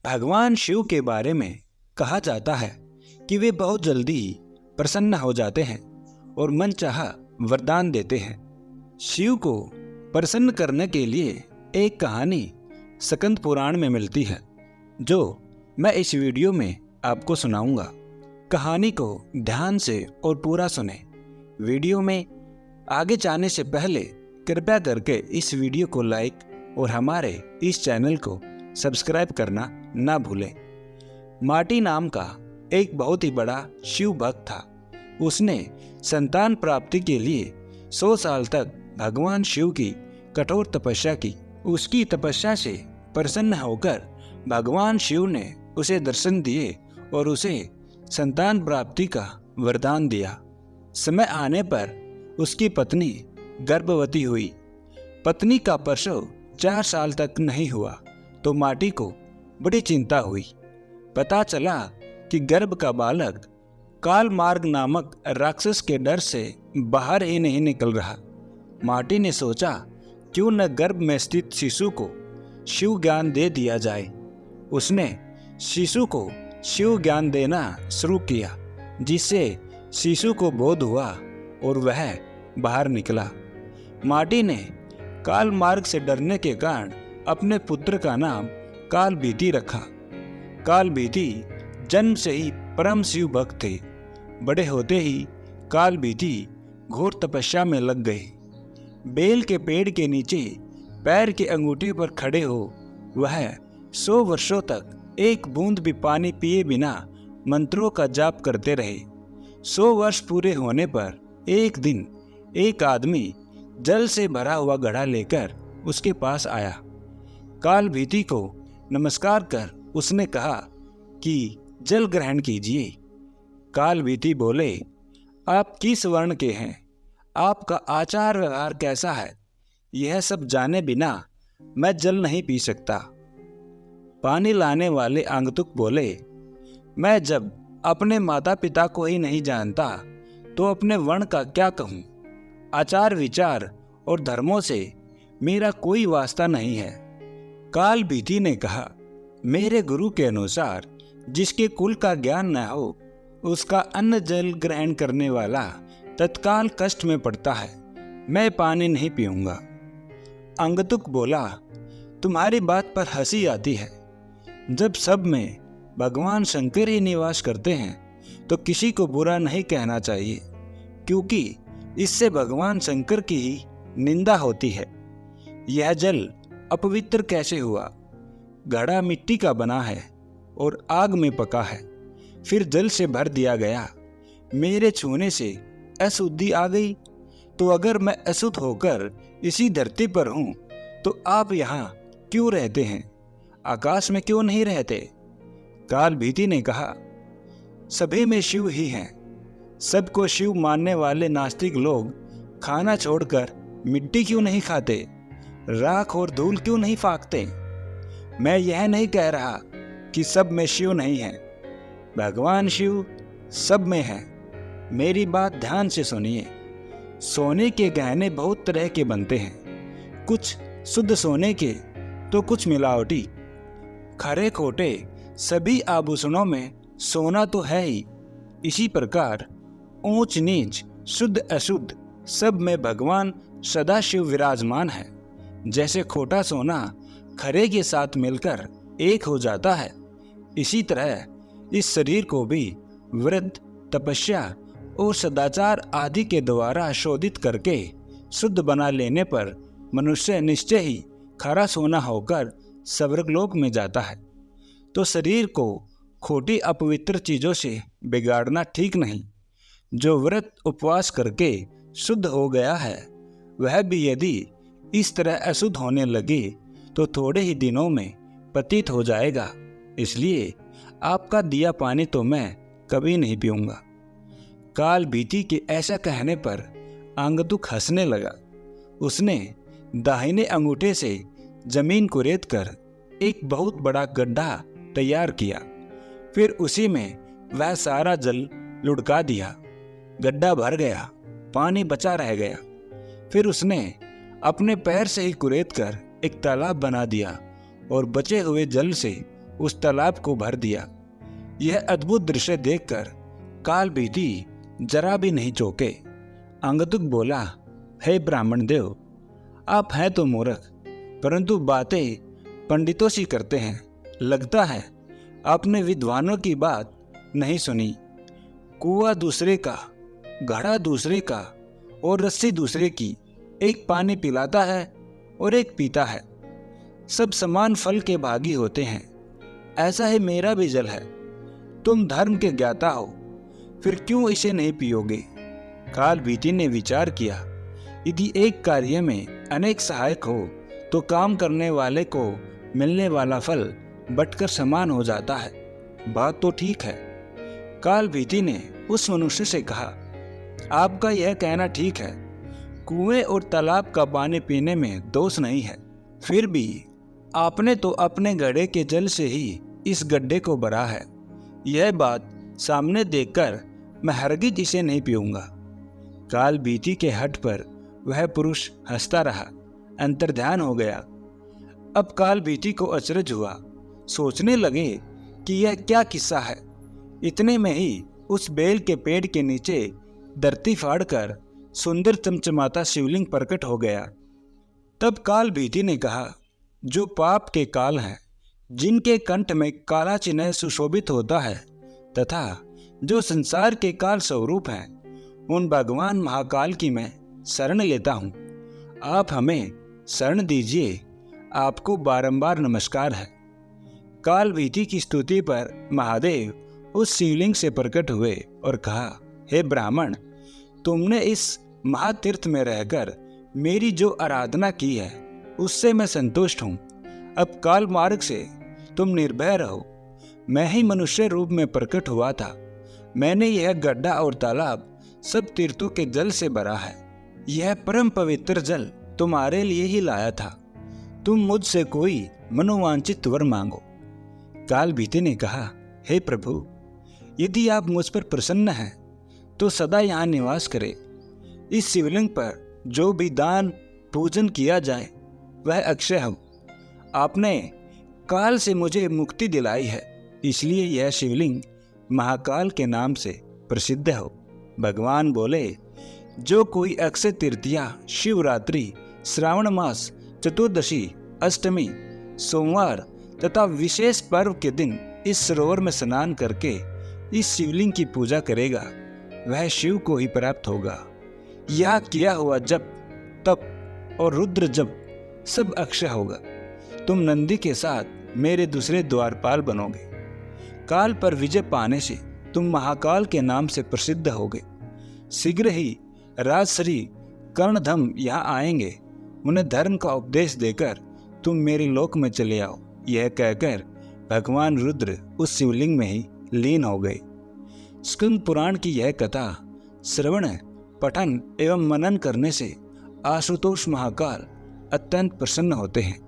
भगवान शिव के बारे में कहा जाता है कि वे बहुत जल्दी ही प्रसन्न हो जाते हैं और मनचाहा वरदान देते हैं। शिव को प्रसन्न करने के लिए एक कहानी स्कंद पुराण में मिलती है, जो मैं इस वीडियो में आपको सुनाऊंगा। कहानी को ध्यान से और पूरा सुने। वीडियो में आगे जाने से पहले कृपया करके इस वीडियो को लाइक और हमारे इस चैनल को सब्सक्राइब करना ना भूलें। माटी नाम का एक बहुत ही बड़ा शिव भक्त था। उसने संतान प्राप्ति के लिए 100 साल तक भगवान शिव की कठोर तपस्या की। उसकी तपस्या से प्रसन्न होकर भगवान शिव ने उसे दर्शन दिए और उसे संतान प्राप्ति का वरदान दिया। समय आने पर उसकी पत्नी गर्भवती हुई। पत्नी का प्रसव 4 साल तक नहीं हुआ तो माटी को बड़ी चिंता हुई। पता चला कि गर्भ का बालक कालमार्ग नामक राक्षस के डर से बाहर ही नहीं निकल रहा। माटी ने सोचा, क्यों न गर्भ में स्थित शिशु को शिव ज्ञान दे दिया जाए। उसने शिशु को शिव ज्ञान देना शुरू किया, जिससे शिशु को बोध हुआ और वह बाहर निकला। माटी ने काल मार्ग से डरने के कारण अपने पुत्र का नाम कालभीति रखा। कालभीति जन्म से ही परम शिव भक्त थे। बड़े होते ही कालभीति घोर तपस्या में लग गए। बेल के पेड़ के नीचे पैर की अंगूठी पर खड़े हो वह 100 वर्षों तक एक बूंद भी पानी पिए बिना मंत्रों का जाप करते रहे। 100 वर्ष पूरे होने पर एक दिन एक आदमी जल से भरा हुआ घड़ा लेकर उसके पास आया। कालभीति को नमस्कार कर उसने कहा कि जल ग्रहण कीजिए। कालभीति बोले, आप किस वर्ण के हैं? आपका आचार व्यवहार कैसा है? यह सब जाने बिना मैं जल नहीं पी सकता। पानी लाने वाले आगंतुक बोले, मैं जब अपने माता पिता को ही नहीं जानता तो अपने वर्ण का क्या कहूँ? आचार विचार और धर्मों से मेरा कोई वास्ता नहीं है। कालभीति ने कहा, मेरे गुरु के अनुसार जिसके कुल का ज्ञान न हो उसका अन्न जल ग्रहण करने वाला तत्काल कष्ट में पड़ता है। मैं पानी नहीं पीऊंगा। आगंतुक बोला, तुम्हारी बात पर हंसी आती है। जब सब में भगवान शंकर ही निवास करते हैं तो किसी को बुरा नहीं कहना चाहिए, क्योंकि इससे भगवान शंकर की ही निंदा होती है। यह जल अपवित्र कैसे हुआ? घड़ा मिट्टी का बना है और आग में पका है, फिर जल से भर दिया गया। मेरे छूने से अशुद्धि आ गई, तो अगर मैं अशुद्ध होकर इसी धरती पर हूँ तो आप यहाँ क्यों रहते हैं? आकाश में क्यों नहीं रहते? कालभीति ने कहा, सभी में शिव ही हैं। सबको शिव मानने वाले नास्तिक लोग खाना छोड़कर मिट्टी क्यों नहीं खाते? राख और धूल क्यों नहीं फाँकते? मैं यह नहीं कह रहा कि सब में शिव नहीं है। भगवान शिव सब में है। मेरी बात ध्यान से सुनिए। सोने के गहने बहुत तरह के बनते हैं, कुछ शुद्ध सोने के तो कुछ मिलावटी। खरे खोटे सभी आभूषणों में सोना तो है ही। इसी प्रकार ऊंच नीच शुद्ध अशुद्ध सब में भगवान सदाशिव विराजमान है। जैसे खोटा सोना खरे के साथ मिलकर एक हो जाता है, इसी तरह इस शरीर को भी व्रत, तपस्या और सदाचार आदि के द्वारा शोधित करके शुद्ध बना लेने पर मनुष्य निश्चय ही खरा सोना होकर स्वर्गलोक में जाता है। तो शरीर को खोटी अपवित्र चीज़ों से बिगाड़ना ठीक नहीं। जो व्रत उपवास करके शुद्ध हो गया है, वह भी यदि इस तरह अशुद्ध होने लगे तो थोड़े ही दिनों में पतित हो जाएगा। इसलिए आपका दिया पानी तो मैं कभी नहीं पीऊंगा। कालभीति के ऐसा कहने पर आगंतुक हंसने लगा। उसने दाहिने अंगूठे से जमीन को रेत कर एक बहुत बड़ा गड्ढा तैयार किया। फिर उसी में वह सारा जल लुढ़का दिया। गड्ढा भर गया, पानी बचा रह गया। फिर उसने अपने पैर से ही कुरेद कर एक तालाब बना दिया और बचे हुए जल से उस तालाब को भर दिया। यह अद्भुत दृश्य देखकर काल भीति जरा भी नहीं चौंके। अंगदुक बोला, हे ब्राह्मण देव, आप हैं तो मूर्ख, परंतु बातें पंडितों सी करते हैं। लगता है आपने विद्वानों की बात नहीं सुनी। कुआं दूसरे का, घड़ा दूसरे का और रस्सी दूसरे की, एक पानी पिलाता है और एक पीता है। सब समान फल के भागी होते हैं। ऐसा ही मेरा भी जल है। तुम धर्म के ज्ञाता हो, फिर क्यों इसे नहीं पियोगे? काल भीति ने विचार किया, यदि एक कार्य में अनेक सहायक हो तो काम करने वाले को मिलने वाला फल बंटकर समान हो जाता है। बात तो ठीक है। काल भीति ने उस मनुष्य से कहा, आपका यह कहना ठीक है। कुएं और तालाब का पानी पीने में दोष नहीं है, फिर भी आपने तो अपने घड़े के जल से ही इस गड्ढे को भरा है। यह बात सामने देखकर मैं हरगिज इसे नहीं पीऊंगा। काल भीति के हठ पर वह पुरुष हंसता रहा, अंतर्ध्यान हो गया। अब काल भीति को अचरज हुआ। सोचने लगे कि यह क्या किस्सा है। इतने में ही उस बेल के पेड़ के नीचे धरती फाड़कर सुंदर चमचमाता शिवलिंग प्रकट हो गया। तब काल भीति ने कहा, जो पाप के काल हैं, जिनके कंठ में काला चिन्ह सुशोभित होता है, तथा जो संसार के काल स्वरूप हैं, उन भगवान महाकाल की मैं शरण लेता हूँ। आप हमें शरण दीजिए। आपको बारंबार नमस्कार है। काल भीति की स्तुति पर महादेव उस शिवलिंग से प्रकट हुए और कहा, हे ब्राह्मण, तुमने इस महातीर्थ में रहकर मेरी जो आराधना की है उससे मैं संतुष्ट हूँ। अब काल मार्ग से तुम निर्भय रहो। मैं ही मनुष्य रूप में प्रकट हुआ था। मैंने यह गड्ढा और तालाब सब तीर्थों के जल से भरा है। यह परम पवित्र जल तुम्हारे लिए ही लाया था। तुम मुझसे कोई मनोवांछित वर मांगो। काल भीति ने कहा, हे प्रभु, यदि आप मुझ पर प्रसन्न हैं तो सदा यहाँ निवास करें। इस शिवलिंग पर जो भी दान पूजन किया जाए वह अक्षय हो। आपने काल से मुझे मुक्ति दिलाई है, इसलिए यह शिवलिंग महाकाल के नाम से प्रसिद्ध हो। भगवान बोले, जो कोई अक्षय तृतीया, शिवरात्रि, श्रावण मास, चतुर्दशी, अष्टमी, सोमवार तथा विशेष पर्व के दिन इस सरोवर में स्नान करके इस शिवलिंग की पूजा करेगा, वह शिव को ही प्राप्त होगा। यह किया हुआ जप, तप और रुद्र जप सब अक्षय होगा। तुम नंदी के साथ मेरे दूसरे द्वारपाल बनोगे। काल पर विजय पाने से तुम महाकाल के नाम से प्रसिद्ध होगे। शीघ्र ही राजश्री कर्णधम यहाँ आएंगे। उन्हें धर्म का उपदेश देकर तुम मेरे लोक में चले आओ। यह कहकर भगवान रुद्र उस शिवलिंग में ही लीन हो गए। स्कंद पुराण की यह कथा श्रवण, पठन एवं मनन करने से आशुतोष महाकाल अत्यंत प्रसन्न होते हैं।